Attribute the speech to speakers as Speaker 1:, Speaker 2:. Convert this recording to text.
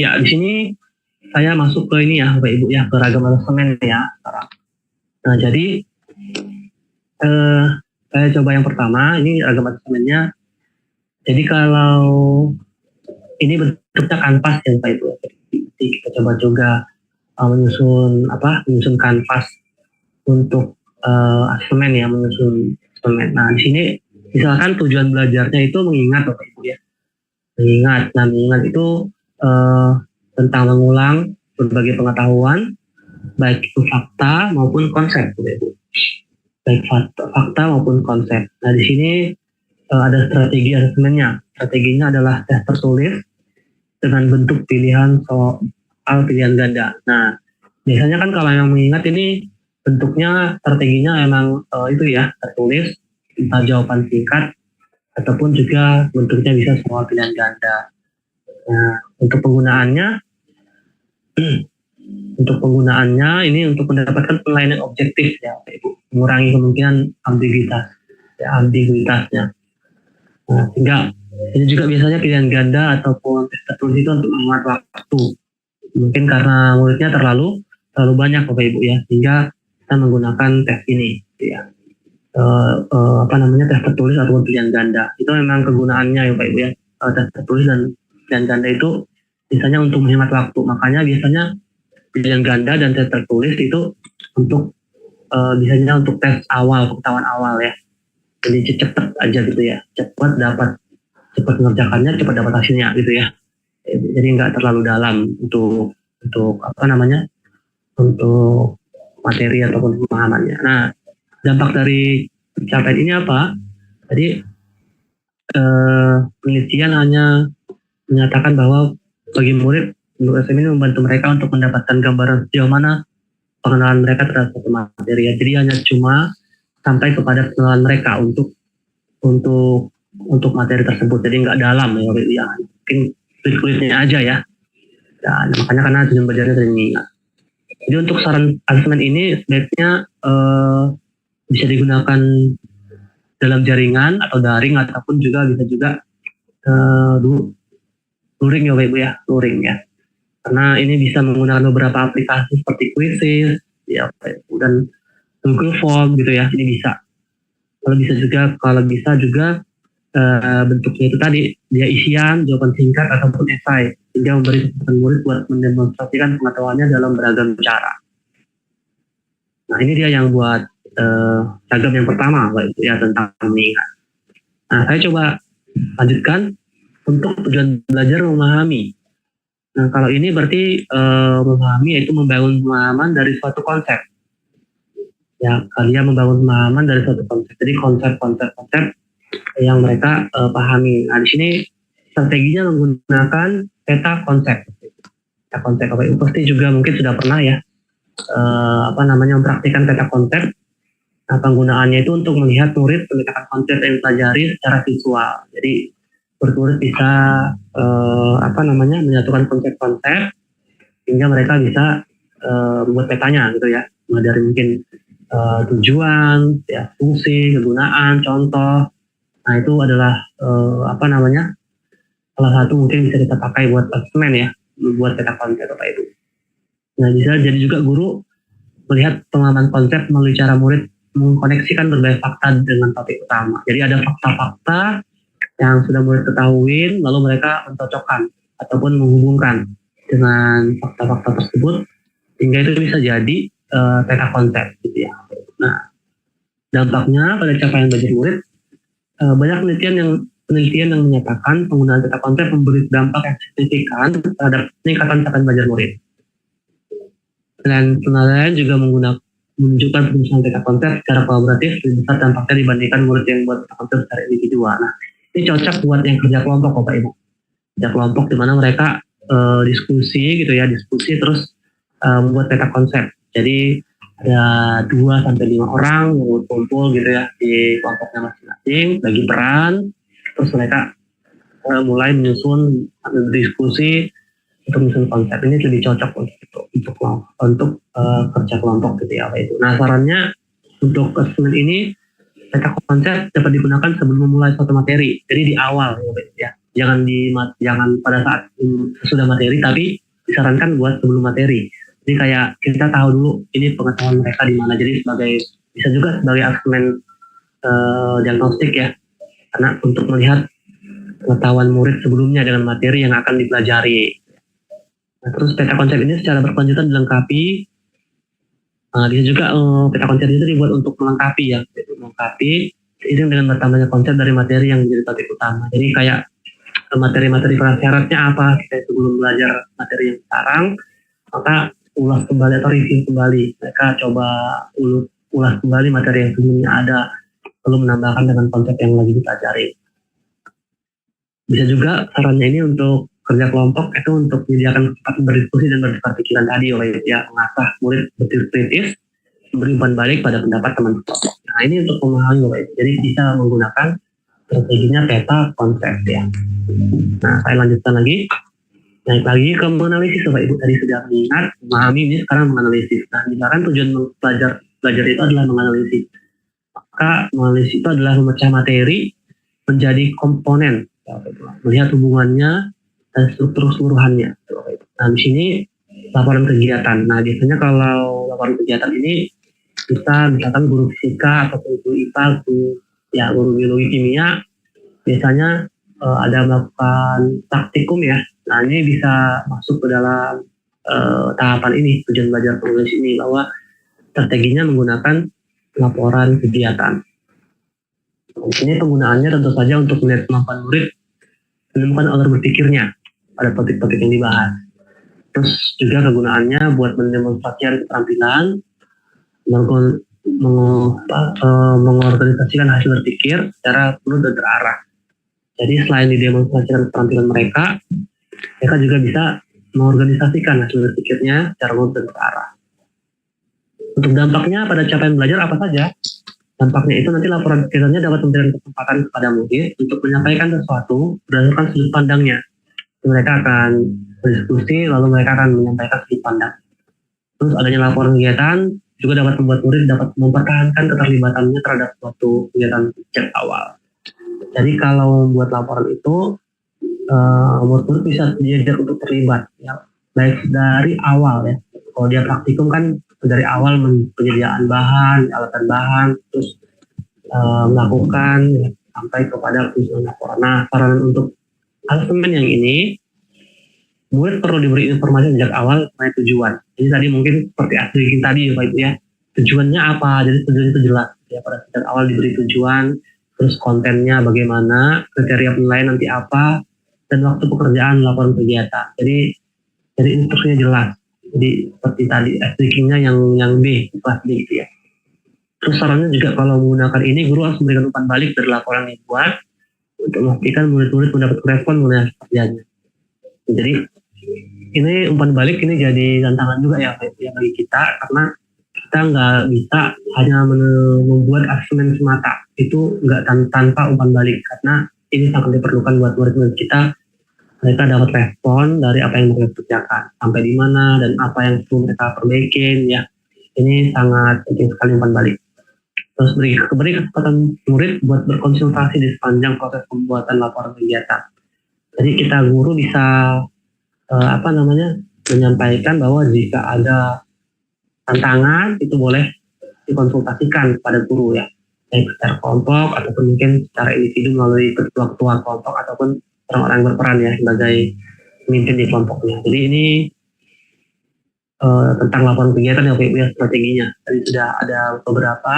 Speaker 1: Ya, di sini saya masuk ke ini ya, Bapak Ibu ya, ke ragam asemen ya. Nah, jadi saya coba yang pertama, ini ragam asemennya. Jadi kalau ini bentuknya kanvas ya, Bapak Ibu. Jadi kita coba juga menyusun kanvas untuk asemen ya, menyusun asemen. Nah, di sini misalkan tujuan belajarnya itu mengingat Bapak Ibu ya. Mengingat itu tentang mengulang berbagai pengetahuan, baik itu fakta maupun konsep, baik fakta maupun konsep. Nah, di sini ada strategi asesmennya. Strateginya adalah tes tertulis dengan bentuk pilihan soal pilihan ganda. Nah, biasanya kan kalau yang mengingat ini bentuknya strateginya emang itu ya, tertulis, jawaban singkat, ataupun juga bentuknya bisa soal pilihan ganda. Nah, untuk penggunaannya ini untuk mendapatkan penilaian objektif ya, Ibu, mengurangi kemungkinan ambiguitasnya. Nah, sehingga ini juga biasanya pilihan ganda ataupun tes tertulis itu untuk menghemat waktu. Mungkin karena muridnya terlalu banyak Bapak Ibu ya, sehingga kita menggunakan tes ini ya. Tes tertulis ataupun pilihan ganda. Itu memang kegunaannya ya Bapak Ibu ya. Tes tertulis dan pilihan ganda itu biasanya untuk menghemat waktu. Makanya biasanya pilihan ganda dan tes tertulis itu untuk biasanya untuk tes awal, pengetahuan awal ya. Jadi cepet aja gitu ya, cepat mengerjakannya, cepat dapat hasilnya gitu ya. Jadi nggak terlalu dalam untuk untuk materi ataupun pemahamannya. Nah, dampak dari pencapaian ini apa? Jadi penelitian hanya menyatakan bahwa bagi murid, untuk SM ini membantu mereka untuk mendapatkan gambaran sejauh mana pengenalan mereka terhadap satu materi. Jadi hanya cuma sampai kepada pengenalan mereka untuk materi tersebut. Jadi nggak dalam ya, mungkin kulit-kulitnya aja ya. Dan makanya karena tujuan belajarnya sering mengingat. Jadi untuk saran asesmen ini sebaiknya bisa digunakan dalam jaringan atau daring, ataupun juga bisa juga luring ya Bapak Ibu ya, luring ya. Karena ini bisa menggunakan beberapa aplikasi seperti Quizzes ya Bapak Ibu, dan Google Form gitu ya. Ini bisa. Kalau bisa juga bentuknya itu tadi, dia isian, jawaban singkat ataupun esai, sehingga memberi kesempatan murid buat mendemonstrasikan pengetahuannya dalam beragam cara. Nah, ini dia yang buat ragam yang pertama Bapak Ibu ya, tentang mengingat. Nah, saya coba lanjutkan untuk tujuan belajar memahami. Nah, kalau ini berarti memahami yaitu membangun pemahaman dari suatu konsep. Ya, kalian membangun pemahaman dari suatu konsep. Jadi konsep yang mereka pahami. Nah, di sini strateginya menggunakan peta konsep. Peta konsep Bapak Ibu pasti juga mungkin sudah pernah ya mempraktikkan peta konsep. Nah, penggunaannya itu untuk melihat murid memetakan konsep yang dipelajari secara visual. Jadi murid bisa menyatukan konsep-konsep sehingga mereka bisa membuat petanya gitu ya, dari mungkin tujuan, ya, fungsi, kegunaan, contoh. Nah, itu adalah salah satu mungkin bisa kita pakai buat asesmen ya, buat peta konsep Bapak Ibu. Nah, bisa jadi juga guru melihat pemahaman konsep melalui cara murid mengkoneksikan berbagai fakta dengan topik utama. Jadi ada fakta-fakta yang sudah murid ketahui, lalu mereka mencocokkan ataupun menghubungkan dengan fakta-fakta tersebut, sehingga itu bisa jadi peta konsep gitu ya. Nah, dampaknya pada capaian belajar murid, banyak penelitian yang menyatakan penggunaan peta konsep memberi dampak yang signifikan terhadap peningkatan capaian belajar murid. Dan penelitian juga menunjukkan penyusunan peta konsep secara kolaboratif lebih besar dampaknya dibandingkan murid yang buat peta konsep secara individual. Nah, ini cocok buat yang kerja kelompok Bapak Ibu. Kerja kelompok di mana mereka diskusi terus membuat peta konsep. Jadi ada 2-5 orang yang kumpul gitu ya di kelompoknya masing-masing, bagi peran, terus mereka mulai menyusun diskusi untuk menyusun konsep. Ini lebih cocok untuk kerja kelompok gitu ya Pak Ibu. Nah, sarannya untuk asesmen ini peta konsep dapat digunakan sebelum memulai suatu materi. Jadi di awal ya. jangan pada saat sudah materi, tapi disarankan buat sebelum materi. Jadi kayak kita tahu dulu ini pengetahuan mereka di mana. Jadi bisa juga sebagai asesmen diagnostik ya, karena untuk melihat pengetahuan murid sebelumnya dengan materi yang akan dipelajari. Nah, terus peta konsep ini secara berkelanjutan dilengkapi. Bisa juga peta konsep itu dibuat untuk melengkapi ya, melengkapi seiring dengan bertambahnya konsep dari materi yang menjadi topik utama. Jadi kayak materi-materi prasyaratnya apa kita sebelum belajar materi yang sekarang, maka ulas kembali atau review kembali. Mereka coba ulas kembali materi yang sebelumnya ada, lalu menambahkan dengan konsep yang lagi dipelajari. Bisa juga sarannya ini untuk kerja kelompok itu untuk menyediakan kesempatan berdiskusi dan bertukar pikiran tadi oleh ya, mengasah murid berpikir kritis, memberi umpan balik pada pendapat teman kelompok. Nah ini untuk memahami Bapak Ibu. Jadi bisa menggunakan strateginya peta konsep ya. Nah saya lanjutkan lagi. Naik lagi ke menganalisis Bapak Ibu. Tadi sudah mengingat, memahami, ini sekarang menganalisis. Nah misalkan tujuan belajar itu adalah menganalisis. Maka menganalisis itu adalah memecah materi menjadi komponen. Melihat hubungannya dan struktur keseluruhannya. Nah di sini laporan kegiatan. Nah biasanya kalau laporan kegiatan ini kita misalkan guru fisika atau guru IPA, guru biologi kimia biasanya ada melakukan praktikum ya. Nah ini bisa masuk ke dalam tahapan ini, tujuan belajar penulis ini, bahwa strateginya menggunakan laporan kegiatan. Ini penggunaannya tentu saja untuk melihat kemampuan murid menemukan alur berpikirnya pada topik-topik yang dibahas. Terus juga kegunaannya buat mendemonstrasikan keterampilan, mengorganisasikan hasil berpikir secara penuh dan terarah. Jadi selain didemonstrasikan keterampilan mereka juga bisa mengorganisasikan hasil berpikirnya secara penuh dan terarah. Untuk dampaknya pada capaian belajar apa saja? Dampaknya itu nanti laporan kegiatannya dapat memberikan kesempatan kepada murid untuk menyampaikan sesuatu berdasarkan sudut pandangnya. Mereka akan berdiskusi, lalu mereka akan menyampaikan sudut pandang. Terus adanya laporan kegiatan juga dapat membuat murid dapat mempertahankan keterlibatannya terhadap suatu kegiatan sejak awal. Jadi kalau membuat laporan itu, murid bisa diajak untuk terlibat, ya, baik dari awal ya. Kalau dia praktikum kan dari awal penyediaan bahan, alatan bahan, terus melakukan ya, sampai kepada penyusunan laporan. Nah, saran untuk asesmen yang ini, murid perlu diberi informasi sejak awal mengenai tujuan. Jadi tadi mungkin seperti asli tadi ya Pak Ibu ya, tujuannya apa? Jadi tujuan itu jelas ya, pada sejak awal diberi tujuan, terus kontennya bagaimana, kriteria penilaian nanti apa, dan waktu pekerjaan laporan kegiatan. Jadi instruksinya jelas. Jadi seperti tadi asli-nya yang B, kelas B gitu ya. Terus sarannya juga kalau menggunakan ini, guru harus memberikan umpan balik dari laporan yang dibuat untuk memastikan murid-murid mendapat respon mengenai kerjanya. Jadi ini umpan balik ini jadi tantangan juga ya bagi kita, karena kita nggak bisa hanya membuat asesmen semata, itu nggak tanpa umpan balik, karena ini sangat diperlukan buat murid-murid kita. Mereka dapat respon dari apa yang mereka kerjakan, sampai di mana dan apa yang perlu mereka perbaikin ya. Ini sangat penting sekali umpan balik. Terus beri kesempatan murid buat berkonsultasi di sepanjang proses pembuatan laporan kegiatan. Jadi kita guru bisa menyampaikan bahwa jika ada tantangan itu boleh dikonsultasikan pada guru ya, baik secara kelompok ataupun mungkin secara individu melalui ketua-ketua kelompok ataupun orang-orang yang berperan ya sebagai pemimpin di kelompoknya. Jadi ini tentang laporan kegiatan ya Pak Ibu ya, strateginya. Tadi sudah ada beberapa